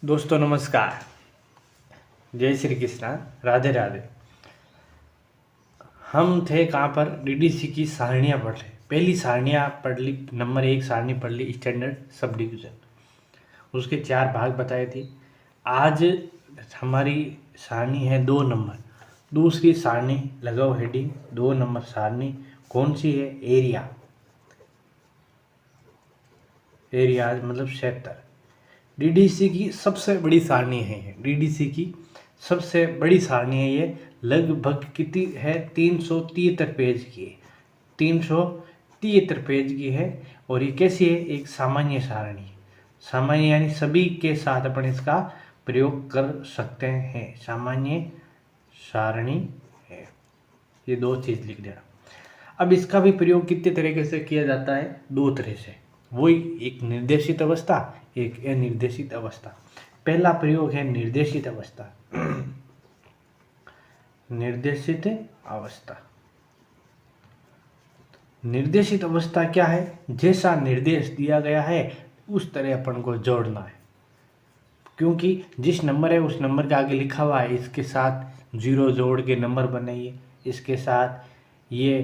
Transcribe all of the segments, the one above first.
दोस्तों नमस्कार, जय श्री कृष्णा, राधे राधे। हम थे कहाँ पर? डीडीसी की सारणियाँ पढ़ रहे। पहली सारणियाँ पढ़ ली, नंबर 1 सारणी पढ़ ली, स्टैंडर्ड सब डिवीज़न। उसके 4 भाग बताए थे। आज हमारी सारणी है 2 नंबर। दूसरी सारणी लगाओ हेडिंग, 2 नंबर सारणी कौन सी है? एरिया। एरिया मतलब क्षेत्र। डीडीसी की सबसे बड़ी सारणी है ये। डीडीसी की सबसे बड़ी सारणी है ये। लगभग कितनी है? 373 पेज की है। 373 पेज की है। और ये कैसी है? एक सामान्य सारणी है। सामान्य यानी सभी के साथ अपन इसका प्रयोग कर सकते हैं। सामान्य सारणी है। ये 2 चीज़ लिख देना। अब इसका भी प्रयोग कितने तरीके से किया जाता है? 2 तरह से। वही एक निर्देशित अवस्था, एक अनिर्देशित अवस्था। पहला प्रयोग है निर्देशित अवस्था। निर्देशित अवस्था। निर्देशित अवस्था क्या है? जैसा निर्देश दिया गया है उस तरह अपन को जोड़ना है। क्योंकि जिस नंबर है उस नंबर के आगे लिखा हुआ है, इसके साथ 0 जोड़ के नंबर बनाइए, इसके साथ ये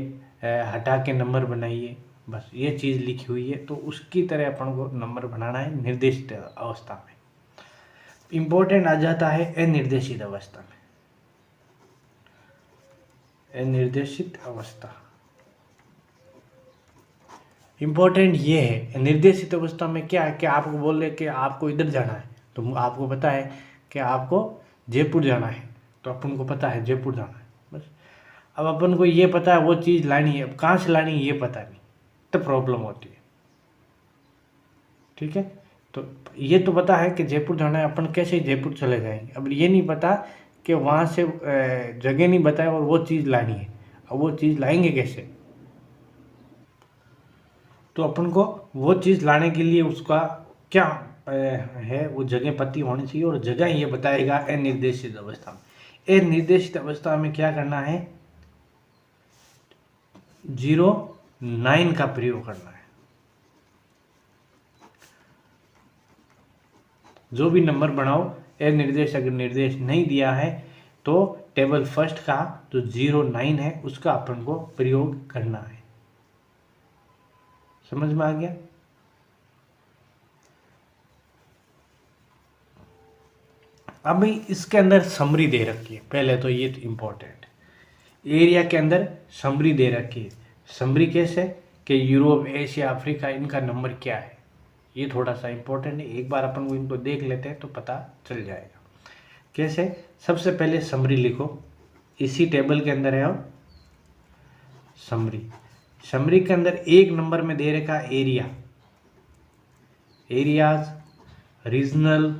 हटा के नंबर बनाइए, बस ये चीज़ लिखी हुई है। तो उसकी तरह अपन को नंबर बनाना है निर्देशित अवस्था में। इम्पोर्टेंट आ जाता है अनिर्देशित अवस्था में। अनिर्देशित अवस्था इम्पोर्टेंट ये है। निर्देशित अवस्था में क्या है कि आपको बोल रहे कि आपको इधर जाना है, तो आपको पता है कि आपको जयपुर जाना है, तो अपन को पता है जयपुर जाना है बस। अब अपन को ये पता है वो चीज़ लानी है, अब कहाँ से लानी है ये पता नहीं, तो प्रॉब्लम होती है। ठीक है, तो ये तो पता है कि जयपुर जाना है, अपन कैसे जयपुर चले जाएंगे। अब ये नहीं पता कि वहाँ से जगह नहीं बताए और वो चीज़ लानी है। अब वो चीज़ लाएंगे कैसे? तो अपन को वो चीज़ लाने के लिए उसका क्या है, वो जगह पता होनी चाहिए। और जगह ये बताएगा अनिर्देशित अवस्था में। अनिर्देशित अवस्था में क्या करना है? 09 का प्रयोग करना है। जो भी नंबर बनाओ, अनिर्देश अगर निर्देश नहीं दिया है तो टेबल फर्स्ट का जो 09 है उसका अपन को प्रयोग करना है। समझ में आ गया? अब इसके अंदर समरी दे रखी है। पहले तो ये इम्पोर्टेंट, एरिया के अंदर समरी दे रखी है। समरी कैसे कि यूरोप, एशिया, अफ्रीका, इनका नंबर क्या है, ये थोड़ा सा इम्पोर्टेंट है। एक बार अपन को इनको देख लेते हैं तो पता चल जाएगा कैसे। सबसे पहले समरी लिखो, इसी टेबल के अंदर है। अब समरी, समरी के अंदर 1 नंबर में दे रखा area, areas, regional,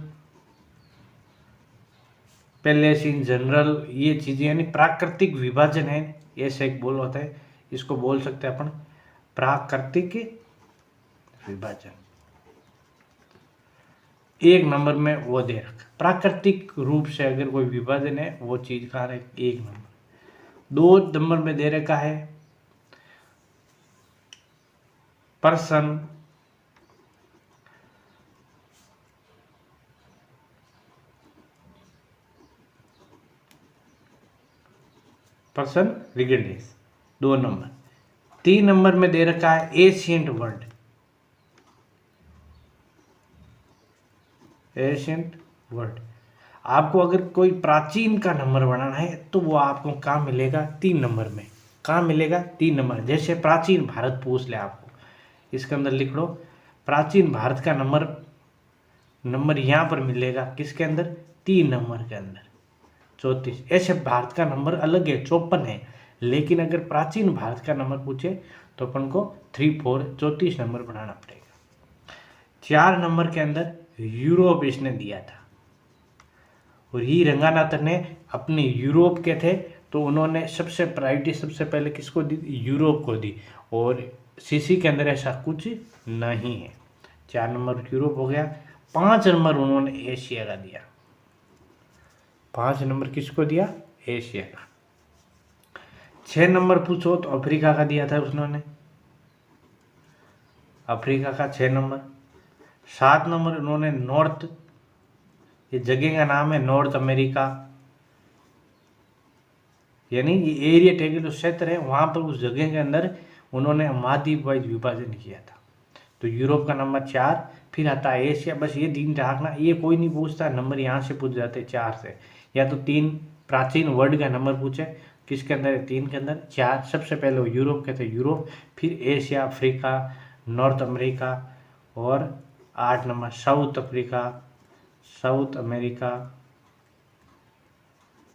palace in general, ये चीज़ें यानी प्राकृतिक विभाजन है। ऐसे एक बोल होता है, इसको बोल सकते हैं अपन प्राकृतिक विभाजन। 1 नंबर में वो दे रखा, प्राकृतिक रूप से अगर कोई विभाजन है वो चीज़ कहाँ है? 1 नंबर। 2 नंबर में दे रखा है पर्सन, पर्सन रिगेडियस, 2 नंबर। 3 नंबर में दे रखा है एशियंट वर्ल्ड, एशियंट वर्ल्ड। आपको अगर कोई प्राचीन का नंबर बनाना है तो वो आपको कहाँ मिलेगा? 3 नंबर में। कहाँ मिलेगा? 3 नंबर। जैसे प्राचीन भारत पूछ ले आपको, इसके अंदर लिख लो प्राचीन भारत का नंबर यहाँ पर मिलेगा। किसके अंदर? 3 नंबर के अंदर 34। ऐसे भारत का नंबर अलग है, 54 है। लेकिन अगर प्राचीन भारत का नंबर पूछे तो अपन को 3, 4, 34 नंबर बनाना पड़ेगा। 4 नंबर के अंदर यूरोप इसने दिया था, और ही रंगानाथन ने अपने यूरोप के थे तो उन्होंने सबसे प्रायोरिटी सबसे पहले किसको दी? यूरोप को दी। और सीसी के अंदर ऐसा कुछ नहीं है। 4 नंबर यूरोप हो गया। 5 नंबर उन्होंने एशिया का दिया। 5 नंबर किसको दिया? एशिया का। 6 नंबर पूछो तो अफ्रीका का दिया था उन्होंने, अफ्रीका का 6 नंबर। 7 नंबर उन्होंने नॉर्थ ये जगह का नाम है नॉर्थ अमेरिका, यानी ये एरिया टेबल जो क्षेत्र है वहाँ पर उस जगह के अंदर उन्होंने महाद्वीप वाइज विभाजन किया था। तो यूरोप का नंबर 4, फिर आता है एशिया। बस ये 3 रखना, ये कोई नहीं पूछता, नंबर यहाँ से पूछ जाते 4 से। या तो 3 प्राचीन वर्ल्ड का नंबर पूछे, किसके अंदर है, 3 के अंदर। 4 सबसे पहले वो यूरोप के थे, यूरोप, फिर एशिया, अफ्रीका, नॉर्थ अमेरिका, और 8 number south Africa, south America.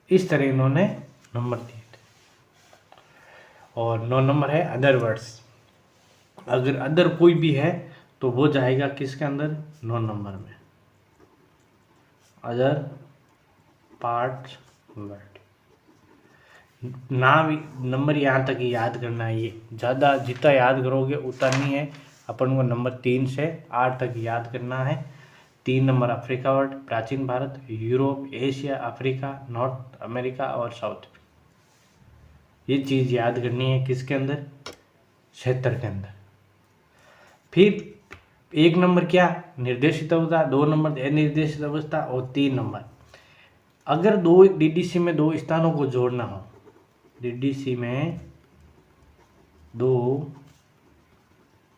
इस तरह इन्होंने नंबर दिए थे। और 9 नंबर है अदर वर्ड्स। अगर अदर कोई भी है तो वो जाएगा किसके अंदर, 9 नंबर में, अदर पार्ट वर्ड। नाम नंबर यहाँ तक ही याद करना है, ये ज़्यादा जितना याद करोगे उतना नहीं है। अपन को नंबर 3 से 8 तक याद करना है। 3 नंबर अफ्रीका वर्ड, प्राचीन Bharat, Europe, Asia, Africa, north America और साउथ। ये चीज़ याद करनी है किसके अंदर, क्षेत्र के अंदर। फिर 1 नंबर क्या, निर्देशित अवस्था, 2 नंबर अनिर्देशित अवस्था, और 3 नंबर अगर दो डीडीसी में 2 स्थानों को जोड़ना हो, डीडीसी में 2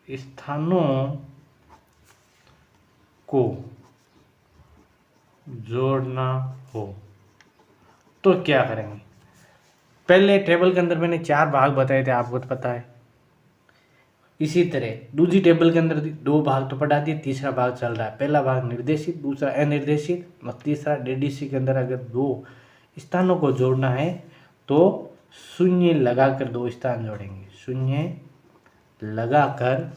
स्थानों को जोड़ना हो तो क्या करेंगे। पहले टेबल के अंदर मैंने 4 भाग बताए थे, आपको तो पता है। इसी तरह दूसरी टेबल के अंदर 2 भाग तो पढ़ा दिए, तीसरा भाग चल रहा है। पहला भाग निर्देशित, दूसरा अनिर्देशित, और तीसरा डीडीसी के अंदर अगर 2 स्थानों को जोड़ना है तो शून्य लगाकर 2 स्थान जोड़ेंगे। शून्य लगाकर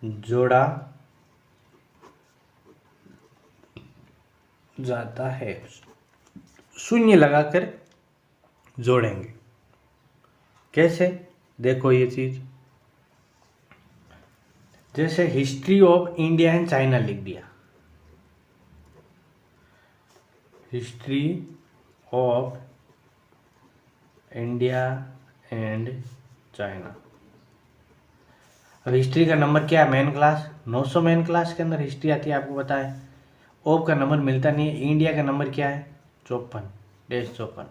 जोड़ा जाता है, शून्य लगाकर जोड़ेंगे। कैसे, देखो ये चीज, जैसे history of India and China लिख दिया, history of India and China. अब हिस्ट्री का नंबर क्या है, मेन क्लास 900, मेन क्लास के अंदर हिस्ट्री आती है, आपको पता है। ओप का नंबर मिलता नहीं है। इंडिया का नंबर क्या है, 54-54,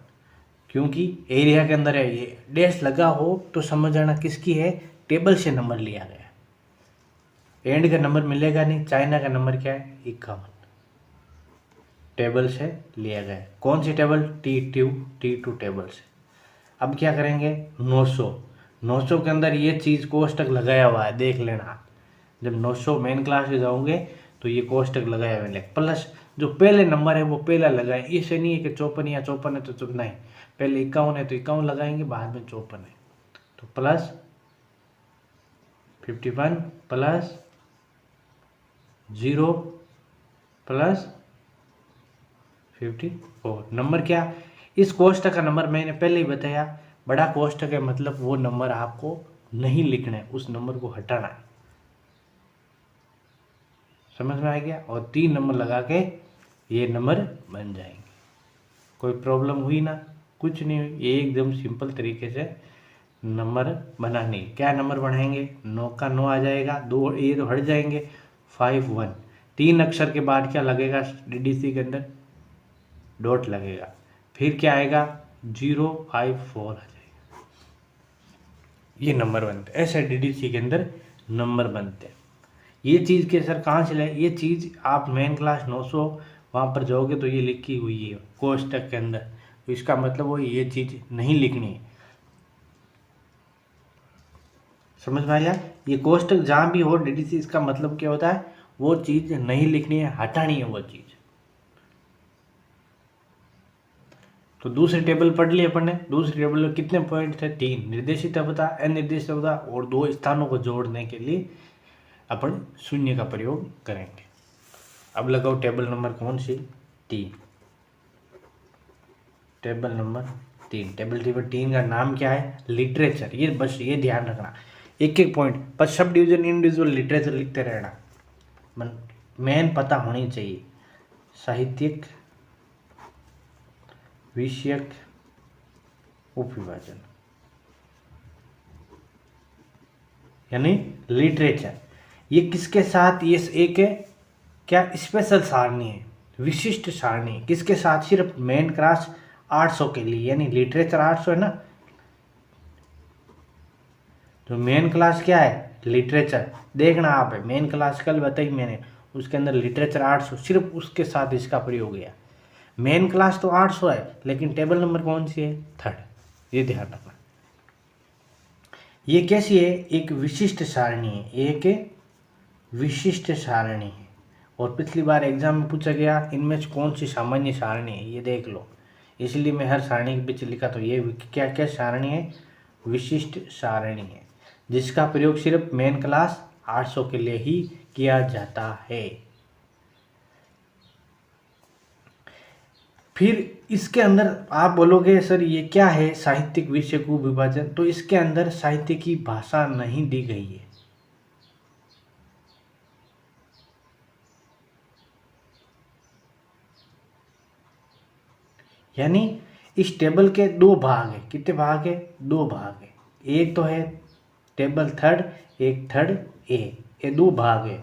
क्योंकि एरिया के अंदर है। ये डैश लगा हो तो समझ जाना किसकी है, टेबल से नंबर लिया गया। एंड का नंबर मिलेगा नहीं। चाइना का नंबर क्या है, 51, टेबल से लिया गया। कौन सी टेबल, T2 टेबल से। अब क्या करेंगे, 900 के अंदर ये चीज़ कोष्टक लगाया हुआ है, देख लेना आप। जब 900 मेन क्लास में जाओगे तो ये कोष्टक लगाया हुआ है, प्लस जो पहले नंबर है वो पहला लगाए। इसे नहीं है कि 54 या 54 है तो चुप नहीं, पहले 51 है तो 51 लगाएंगे, बाद में 54 है तो प्लस 51 प्लस 0 प्लस 54। नंबर क्या, इस कोष्टक का नंबर मैंने पहले ही बताया, बड़ा कोष्टक है, मतलब वो नंबर आपको नहीं लिखना है, उस नंबर को हटाना है। समझ में आ गया। और 3 नंबर लगा के ये नंबर बन जाएंगे। कोई प्रॉब्लम हुई ना, कुछ नहीं हुई, एकदम सिंपल तरीके से नंबर बनानी। क्या नंबर बनाएंगे, 9 का 9 आ जाएगा, 2 ये तो हट जाएंगे, 51। 3 अक्षर के बाद क्या लगेगा, डीडीसी के अंदर डॉट लगेगा, फिर क्या आएगा, 054 आ जाएगा। ये नंबर बनते हैं, ऐसे डीडीसी के अंदर नंबर बनते हैं। ये चीज़ के सर कहाँ से लाए, ये चीज़ आप मेन क्लास 900 वहाँ पर जाओगे तो ये लिखी हुई है कोष्टक के अंदर, तो इसका मतलब वो ये चीज़ नहीं लिखनी है। समझ में आया। ये कोष्टक जहाँ भी हो डीडीसी, इसका मतलब क्या होता है, वो चीज़ नहीं लिखनी है, हटानी है वो चीज़। तो दूसरी टेबल पढ़ ली अपन ने। दूसरी टेबल में कितने पॉइंट थे, 3, निर्देशित अवस्था, अनिर्देशित अवस्था, और 2 स्थानों को जोड़ने के लिए अपन शून्य का प्रयोग करेंगे। अब लगाओ टेबल नंबर कौन सी, 3, टेबल नंबर 3। टेबल नंबर 3 का नाम क्या है, लिटरेचर। ये बस ये ध्यान रखना, एक एक पॉइंट पर सब डिवीजन इंडिविजुअल लिटरेचर लिखते रहना, मेन पता होनी चाहिए। साहित्यिक विषयक उपविभाजन यानी लिटरेचर, ये किसके साथ, ये एक क्या स्पेशल सारणी है, विशिष्ट सारणी। किसके साथ, सिर्फ मेन क्लास 800 के लिए, यानी लिटरेचर 800 है ना, तो मेन क्लास क्या है, लिटरेचर। देखना आप है मेन क्लास कल बताई मैंने, उसके अंदर लिटरेचर 800, सिर्फ उसके साथ इसका प्रयोग गया। मेन क्लास तो 800 है, लेकिन टेबल नंबर कौन सी है, 3rd, ये ध्यान रखना। ये कैसी है, एक विशिष्ट सारणी है, एक विशिष्ट सारणी है। और पिछली बार एग्जाम में पूछा गया इनमें से कौन सी सामान्य सारणी है, ये देख लो, इसलिए मैं हर सारणी के पीछे लिखा। तो ये क्या क्या सारणी है, विशिष्ट सारणी है, जिसका प्रयोग सिर्फ मेन क्लास 800 के लिए ही किया जाता है। फिर इसके अंदर आप बोलोगे सर ये क्या है, साहित्यिक विषय को विभाजन, तो इसके अंदर साहित्य की भाषा नहीं दी गई है। यानी इस टेबल के 2 भाग है, कितने भाग है, 2 भाग है। एक तो है टेबल 3rd, एक 3rd ए, ये 2 भाग है।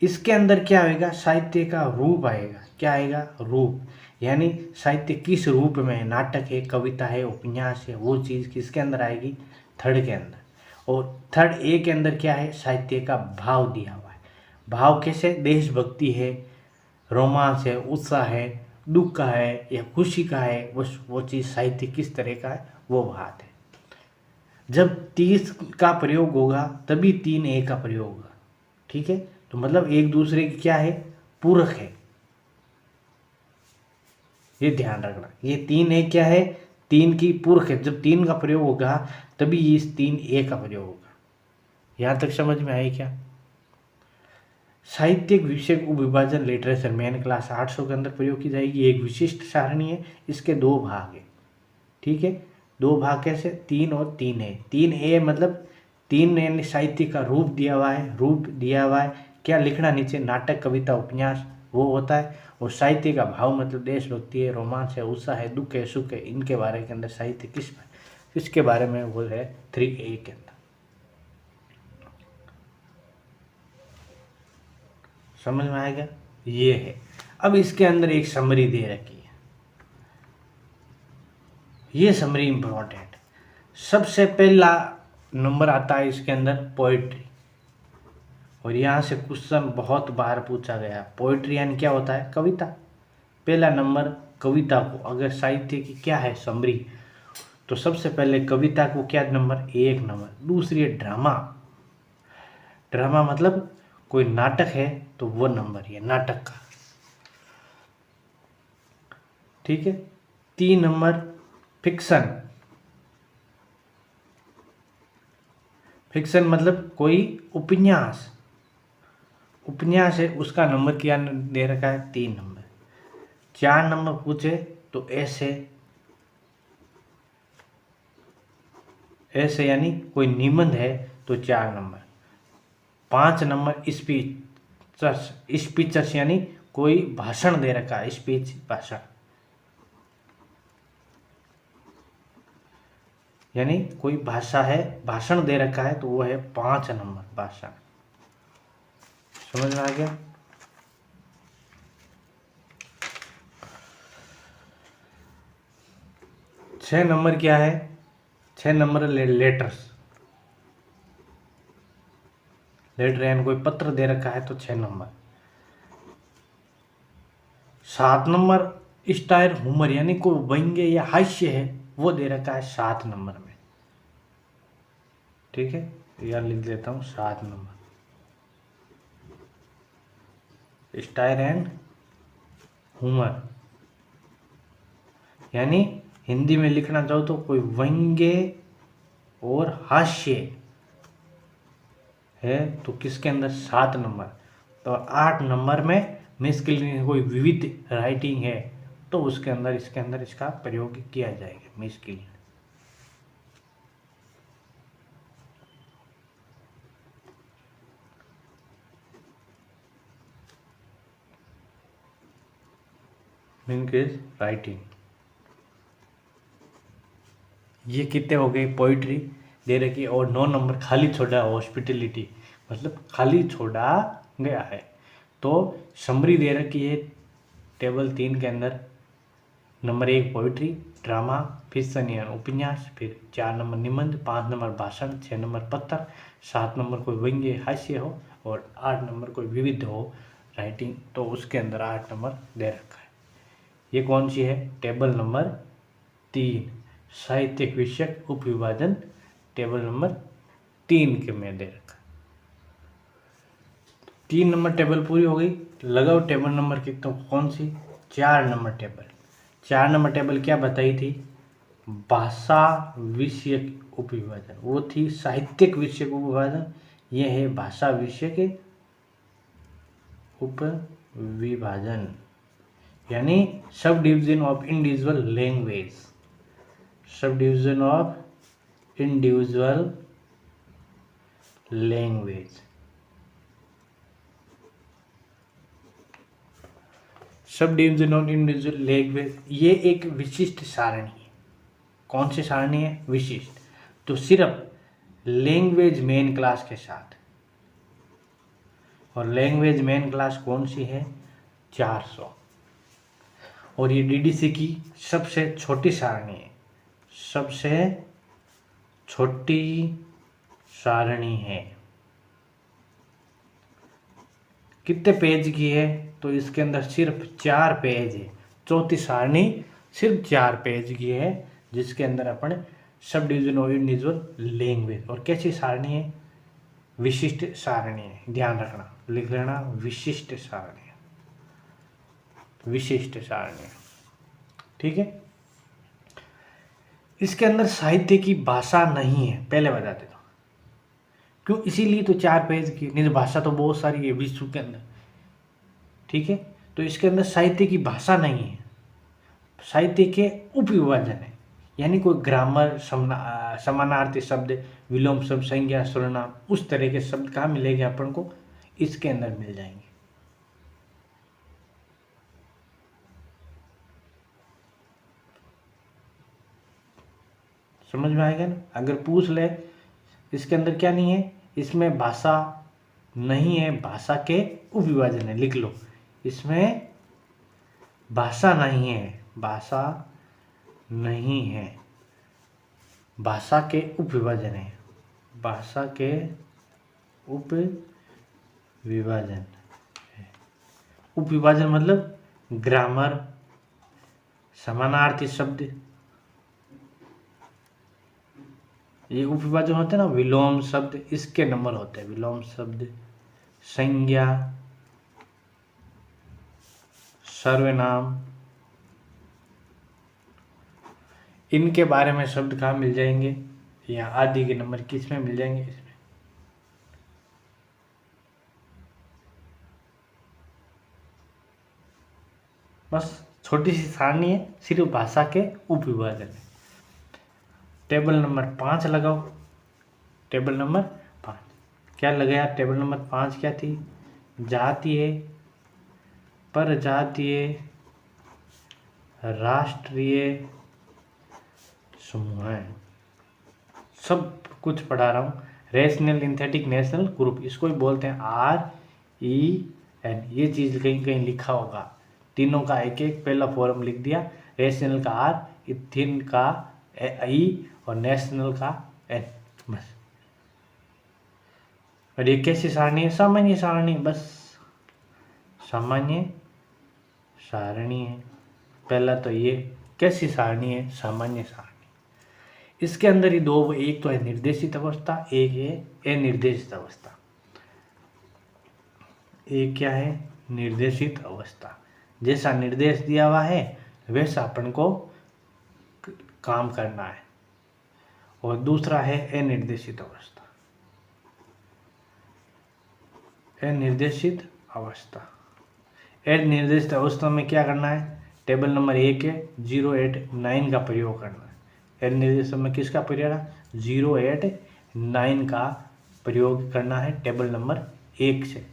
इसके अंदर क्या आएगा, साहित्य का रूप आएगा, क्या आएगा, रूप। यानी साहित्य किस रूप में है, नाटक है, कविता है, उपन्यास है, वो चीज़ किसके अंदर आएगी, 3rd के अंदर। और 3rd ए के अंदर क्या है, साहित्य का भाव दिया हुआ है। भाव कैसे, देशभक्ति है, रोमांस है, उत्साह है, दुख का है या खुशी का है, वो चीज़ साहित्य किस तरह का है, वो बात है। जब 30 का प्रयोग होगा तभी 3A का प्रयोग होगा, ठीक है। तो मतलब एक दूसरे की क्या है, पूरक है, ये ध्यान रखना। ये 3A क्या है, 3 की पूरक है। जब 3 का प्रयोग होगा तभी इस 3A का प्रयोग होगा। यहाँ तक समझ में आई क्या। साहित्यिक विषय को विभाजन लिटरेचर मेन क्लास 800 के अंदर प्रयोग की जाएगी। एक विशिष्ट सारणी है, इसके 2 भाग है, ठीक है। 2 भाग कैसे, 3 और 3A। 3A मतलब 3 साहित्य का रूप दिया हुआ है, रूप दिया हुआ है, क्या लिखना नीचे, नाटक, कविता, उपन्यास, वो होता है। और साहित्य का भाव मतलब देशभक्ति है, रोमांच है, उत्साह है, दुख है, सुख है, इनके बारे के अंदर साहित्य किसके बारे में, वो है 3A के अंदर। समझ में आएगा, ये है। अब इसके अंदर एक समरी दे रखी है, ये समरी इंपॉर्टेंट। सबसे पहला नंबर आता है इसके अंदर पोइट्री, और यहाँ से क्वेश्चन बहुत बार पूछा गया। पोइट्री यानी क्या होता है, कविता। पहला नंबर कविता को, अगर साहित्य की क्या है समरी, तो सबसे पहले कविता को क्या नंबर, 1 नंबर। दूसरी है ड्रामा, ड्रामा मतलब कोई नाटक है तो वो नंबर है नाटक का, ठीक है। 3 नंबर फिक्शन, फिक्शन मतलब कोई उपन्यास, उपन्यास है, उसका नंबर क्या दे रखा है, 3 नंबर। 4 नंबर पूछे तो ऐसे, ऐसे यानी कोई निबंध है तो 4 नंबर। 5 नंबर स्पीचर्स, स्पीचर्स यानी कोई भाषण दे रखा है, स्पीच भाषण, यानी कोई भाषा है, भाषण दे रखा है तो वो है 5 नंबर भाषण। समझ में आ गया। छह नंबर क्या है, 6 नंबर लेटर्स, लेटर यानी कोई पत्र दे रखा है तो 6 नंबर। 7 नंबर स्टायर हुमर यानी कोई व्यंग्य या हास्य है, वो दे रखा है 7 नंबर में, ठीक है। यार लिख देता हूँ 7 नंबर स्टायर एंड हुमर, यानी हिंदी में लिखना चाहो तो कोई व्यंग्य और हास्य है तो किसके अंदर 7 नंबर। तो 8 नंबर में मिसकिलिन कोई विविध राइटिंग है तो उसके अंदर इसके अंदर इसका प्रयोग किया जाएगा, मिसकिलिन। Mean case writing. ये कितने हो गए, पोइट्री दे रखी और 9 नंबर खाली छोड़ा, हॉस्पिटलिटी, मतलब खाली छोड़ा गया है। तो समरी दे रखी है टेबल 3 के अंदर। नंबर 1 पोइट्री ड्रामा, फिक्शन यानी उपन्यास, फिर 4 नंबर निबंध, 5 नंबर भाषण, 6 नंबर पत्र, 7 नंबर कोई व्यंग्य हास्य हो और 8 नंबर कोई विविध हो राइटिंग। तो उसके अंदर 8 नंबर दे रखा है। ये कौन सी है? टेबल नंबर 3 साहित्यिक विषयक उपविभाजन, टेबल नंबर 3 के में दे रखा है। 3 नंबर टेबल पूरी हो गई। लगाओ टेबल नंबर की, तो कौन सी? 4 नंबर टेबल। 4 नंबर टेबल क्या बताई थी? भाषा विषयक उपविभाजन। वो थी साहित्यिक विषयक उपविभाजन, ये है भाषा विषय के उपविभाजन, यानी sub division of individual language. Sub division of individual language. Sub division of individual language ये एक विशिष्ट सारणी है। कौन सी सारणी है? विशिष्ट। तो सिर्फ लैंग्वेज मेन क्लास के साथ। और लैंग्वेज मेन क्लास कौन सी है? 400। और ये डीडीसी की सबसे छोटी सारणी है, सबसे छोटी सारणी है। कितने पेज की है? तो इसके अंदर सिर्फ 4 पेज है। चौथी सारणी सिर्फ 4 पेज की है, जिसके अंदर अपन sub division of individual language. और कैसी सारणी है? विशिष्ट सारणी है। ध्यान रखना, लिख लेना, विशिष्ट सारणी, विशिष्ट सारणी। ठीक है। इसके अंदर साहित्य की भाषा नहीं है, पहले बता देता हूँ क्यों। इसीलिए तो 4 पेज की, नहीं तो भाषा तो बहुत सारी है विश्व के अंदर। ठीक है। तो इसके अंदर साहित्य की भाषा नहीं है, साहित्य के उपविभाजन है। यानी कोई ग्रामर, समानार्थी शब्द, विलोम शब्द, संज्ञा, सर्वनाम, उस तरह के शब्द कहाँ मिलेंगे अपन को? इसके अंदर मिल जाएंगे। समझ में आएगा ना? अगर पूछ ले इसके अंदर क्या नहीं है, इसमें भाषा नहीं है, भाषा के उपविभाजन है, लिख लो। इसमें भाषा नहीं है, भाषा नहीं है, भाषा के उपविभाजन है, भाषा के उपविभाजन। उपविभाजन मतलब ग्रामर, समानार्थी शब्द, ये उपविभाजन होते हैं ना। विलोम शब्द, इसके नंबर होते हैं। विलोम शब्द, संज्ञा, सर्वनाम, इनके बारे में शब्द कहाँ मिल जाएंगे? यहाँ आदि के नंबर किस में मिल जाएंगे? इसमें। बस छोटी सी सारणी है, सिर्फ भाषा के उपविभाजन है। टेबल नंबर 5 लगाओ। टेबल नंबर 5 क्या लगाया? टेबल नंबर 5 क्या थी? जातीय, परजातीय, राष्ट्रीय समूह है। सब कुछ पढ़ा रहा हूँ। रेशनल, सिंथेटिक, नेशनल, ग्रुप, इसको भी बोलते हैं REN। ये चीज़ कहीं कहीं लिखा होगा। तीनों का एक एक पहला फॉर्म लिख दिया। रेशनल का R, इथिन का I और नेशनल का N, बस। और ये कैसी सारणी है? सामान्य सारणी, बस सामान्य सारणी है। पहला तो ये कैसी सारणी है? सामान्य सारणी। इसके अंदर ही दो, एक तो है निर्देशित अवस्था, एक है अनिर्देशित अवस्था। एक क्या है? निर्देशित अवस्था। जैसा निर्देश दिया हुआ है वैसा अपन को काम करना है। और दूसरा है अनिर्देशित अवस्था। अनिर्देशित अवस्था, अनिर्देशित अवस्था में क्या करना है? टेबल नंबर 1 है 089 का प्रयोग करना है। अनिर्देशित में किसका प्रयोग है? 089 का प्रयोग करना है टेबल नंबर 1 से।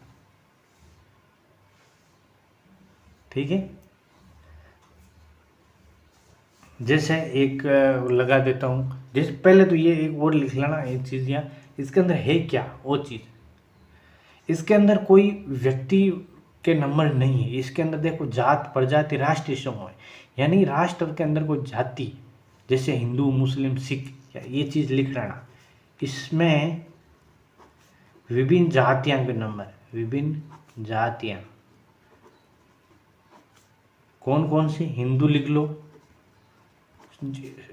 ठीक है। जैसे एक लगा देता हूँ, जैसे पहले तो ये एक और लिख लेना एक चीज़, यहाँ इसके अंदर है क्या वो चीज़। इसके अंदर कोई व्यक्ति के नंबर नहीं है। इसके अंदर देखो जात, प्रजाति, राष्ट्रीय समूह है, यानी राष्ट्र के अंदर कोई जाति, जैसे हिंदू, मुस्लिम, सिख, ये चीज़ लिख लेना। इसमें विभिन्न जातियां के नंबर, विभिन्न जातियां कौन कौन सी, हिंदू लिख लो,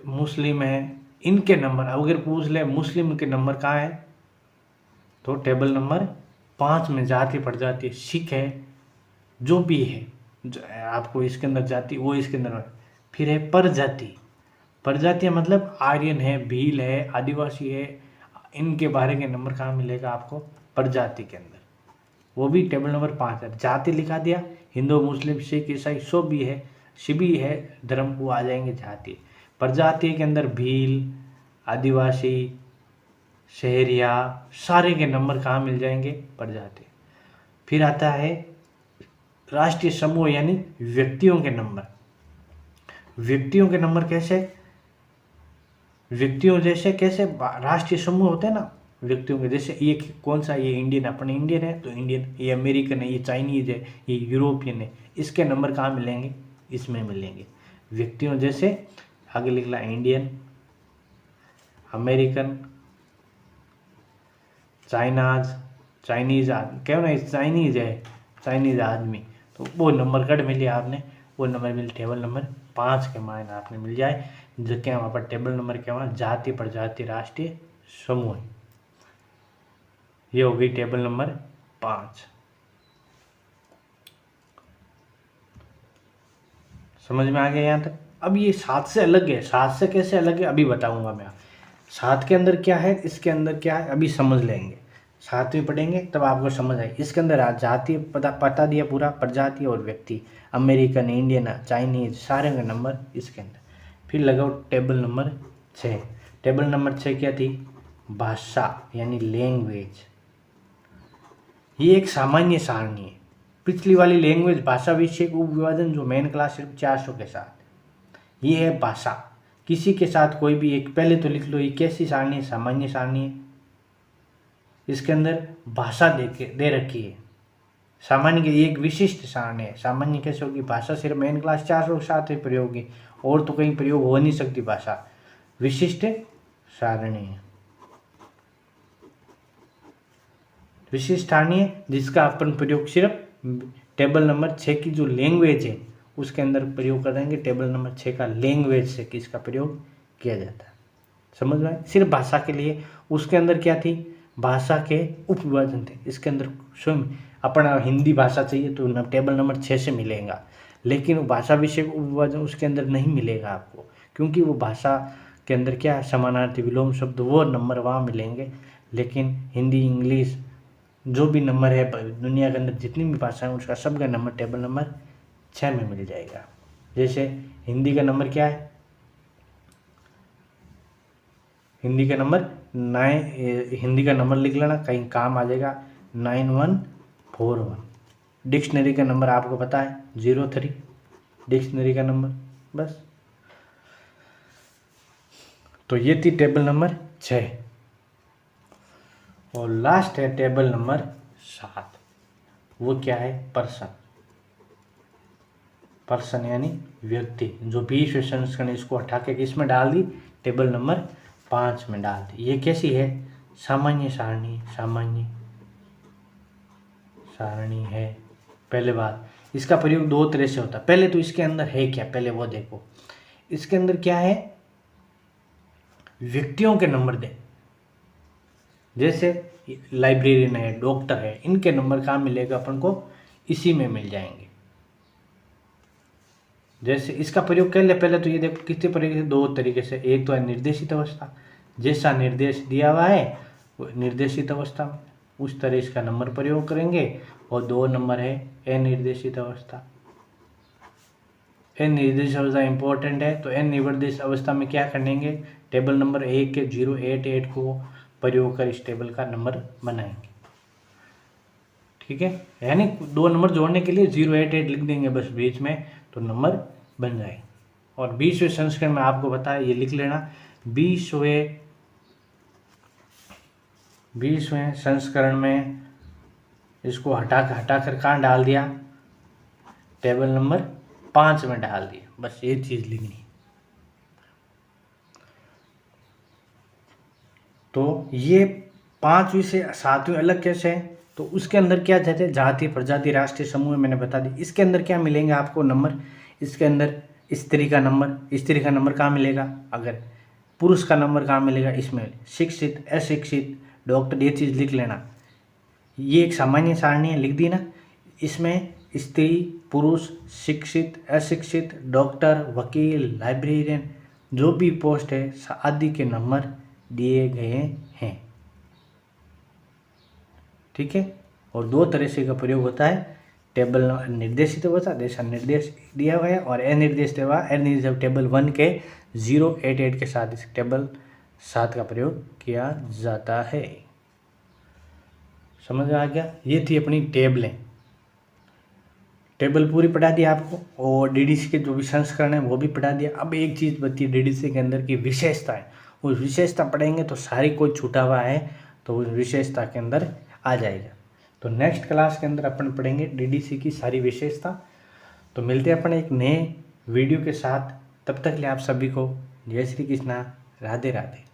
मुस्लिम है, इनके नंबर अगर पूछ ले मुस्लिम के नंबर कहाँ है तो टेबल नंबर 5 में जाति प्रजाति, सिख है, जो भी है आपको इसके अंदर जाति वो इसके अंदर। फिर है प्रजाति, प्रजातियाँ मतलब आर्यन है, भील है, आदिवासी है, इनके बारे के नंबर कहाँ मिलेगा आपको, प्रजाति के अंदर, वो भी टेबल नंबर 5 है। जाति लिखा दिया, हिंदू, मुस्लिम, सिख, ईसाई सब भी है, सभी है धर्म, वो आ जाएंगे जाति। प्रजाति के अंदर भील, आदिवासी, शहरिया, सारे के नंबर कहाँ मिल जाएंगे, प्रजाति। फिर आता है राष्ट्रीय समूह यानी व्यक्तियों के नंबर। व्यक्तियों के नंबर कैसे, व्यक्तियों जैसे कैसे राष्ट्रीय समूह होते हैं ना व्यक्तियों के, जैसे ये कौन सा, ये इंडियन, अपने इंडियन है तो इंडियन, ये अमेरिकन है, ये चाइनीज है, ये यूरोपियन है, इसके नंबर कहाँ मिलेंगे, इसमें मिलेंगे। व्यक्तियों जैसे आगे लिखला इंडियन, अमेरिकन, चाइनीज आदमी, क्यों ना चाइनीज है, चाइनीज आदमी, तो वो नंबर कट मिले आपने, वो नंबर मिले टेबल नंबर 5 के मान आपने मिल जाए, जो क्या वहाँ पर टेबल नंबर क्या वहाँ जाति प्रजाति राष्ट्रीय समूह। ये हो गई टेबल नंबर 5। समझ में आ गया यहाँ तक। अब ये 7 से अलग है, 7 से कैसे अलग है अभी बताऊंगा मैं। 7 के अंदर क्या है, इसके अंदर क्या है, अभी समझ लेंगे, 7वीं पढ़ेंगे तब आपको समझ आए। इसके अंदर जाति पता दिया पूरा, प्रजाति और व्यक्ति, अमेरिकन, इंडियन, चाइनीज, सारे का नंबर इसके अंदर। फिर लगाओ टेबल नंबर 6। टेबल नंबर 6 क्या थी, भाषा यानी लैंग्वेज। ये एक सामान्य सारणी है। पिछली वाली लैंग्वेज भाषा विषय उप विभाजन जो मेन क्लास सिर्फ 400 के साथ, ये है भाषा। किसी के साथ कोई भी एक, पहले तो लिख लो ये कैसी सारणी है, सामान्य सारणी है। इसके अंदर भाषा दे रखी है। सामान्य की एक विशिष्ट सारणी है। सामान्य कैसे होगी, भाषा सिर्फ मेन क्लास 400 के साथ ही प्रयोग होगी, और तो कहीं प्रयोग हो नहीं सकती भाषा। विशिष्ट सारणी है, विशिष्ट सारणी है जिसका अपन प्रयोग सिर्फ टेबल नंबर 6 की जो लैंग्वेज है उसके अंदर प्रयोग करेंगे। टेबल नंबर 6 का लैंग्वेज से किसका प्रयोग किया जाता है, समझ में आए। सिर्फ भाषा के लिए उसके अंदर क्या थी, भाषा के उपविभाजन थे। इसके अंदर स्वयं अपना हिंदी भाषा चाहिए तो टेबल नंबर 6 से मिलेगा, लेकिन वो भाषा विषय उपविभाजन उसके अंदर नहीं मिलेगा आपको, क्योंकि वो भाषा के अंदर क्या है, समानार्थी, विलोम शब्द, वो नंबर वहाँ मिलेंगे। लेकिन हिंदी, इंग्लिश, जो भी नंबर है दुनिया के अंदर जितनी भी भाषा है उसका सबका नंबर टेबल नंबर 6 में मिल जाएगा। जैसे हिंदी का नंबर क्या है, हिंदी का नंबर 9, हिंदी का नंबर लिख लेना कहीं काम आ जाएगा, 9141। डिक्शनरी का नंबर आपको पता है 03, डिक्शनरी का नंबर बस। तो ये थी टेबल नंबर 6। और लास्ट है टेबल नंबर 7। वो क्या है, पर्सन। पर्सन यानी व्यक्ति, जो 20वें संस्करण इसको हटा के किसमें डाल दी, टेबल नंबर 5 में डाल दी। ये कैसी है, सामान्य सारणी, सामान्य सारणी है। पहले बात, इसका प्रयोग 2 तरह से होता है। पहले तो इसके अंदर है क्या, पहले वो देखो। इसके अंदर क्या है, व्यक्तियों के नंबर दे, जैसे लाइब्रेरियन है, डॉक्टर है, इनके नंबर कहाँ मिलेगा अपन को, इसी में मिल जाएंगे। जैसे इसका प्रयोग कर ले, पहले तो ये देखो कितने तरीके से, 2 तरीके से। एक तो है निर्देशित अवस्था, जैसा निर्देश दिया हुआ है निर्देशित अवस्था में उस तरह इसका नंबर प्रयोग करेंगे। और 2 नंबर है अनिर्देशित अवस्था। अनिर्देशित अवस्था इंपॉर्टेंट है, तो अनिर्देशित अवस्था में क्या करेंगे, टेबल नंबर 1 के 088 को प्रयोग कर इस टेबल का नंबर बनाएंगे। ठीक है, यानी 2 नंबर जोड़ने के लिए 088 लिख देंगे बस बीच में, तो नंबर बन जाए। और 20वें संस्करण में आपको बताया, ये लिख लेना, 20वें संस्करण में इसको हटा कर कहाँ डाल दिया, टेबल नंबर 5 में डाल दिया। बस ये चीज़ लिखनी है। तो ये 5 विषय 7वें अलग कैसे हैं, तो उसके अंदर क्या जाते हैं, जाति प्रजाति राष्ट्रीय समूह मैंने बता दी। इसके अंदर क्या मिलेंगे आपको नंबर, इसके अंदर स्त्री का नंबर कहाँ मिलेगा, अगर पुरुष का नंबर कहाँ मिलेगा, इसमें शिक्षित अशिक्षित डॉक्टर, ये चीज़ लिख लेना। ये एक सामान्य सारणी है, लिख दी ना। इसमें स्त्री पुरुष शिक्षित अशिक्षित डॉक्टर वकील लाइब्रेरियन जो भी पोस्ट है आदि के नंबर दिए गए हैं। ठीक है। और 2 तरह से का प्रयोग होता है, टेबल निर्देशित होता जैसा निर्देश दिया हुआ है, और अनिर्देशित हुआ अनिर्देशित टेबल 1 के 088 के साथ इस टेबल 7 का प्रयोग किया जाता है। समझ में आ गया। ये थी अपनी टेबलें, टेबल पूरी पढ़ा दी आपको, और डीडीसी के जो भी संस्करण है वो भी पढ़ा दिया। अब एक चीज़ बची डीडीसी के अंदर की विशेषताएं, उस विशेषता पढ़ेंगे तो सारी कोई छूटा हुआ है तो उस विशेषता के अंदर आ जाएगा। तो नेक्स्ट क्लास के अंदर अपन पढ़ेंगे डीडीसी की सारी विशेषता। तो मिलते हैं अपन एक नए वीडियो के साथ, तब तक के लिए आप सभी को जय श्री कृष्णा, राधे राधे।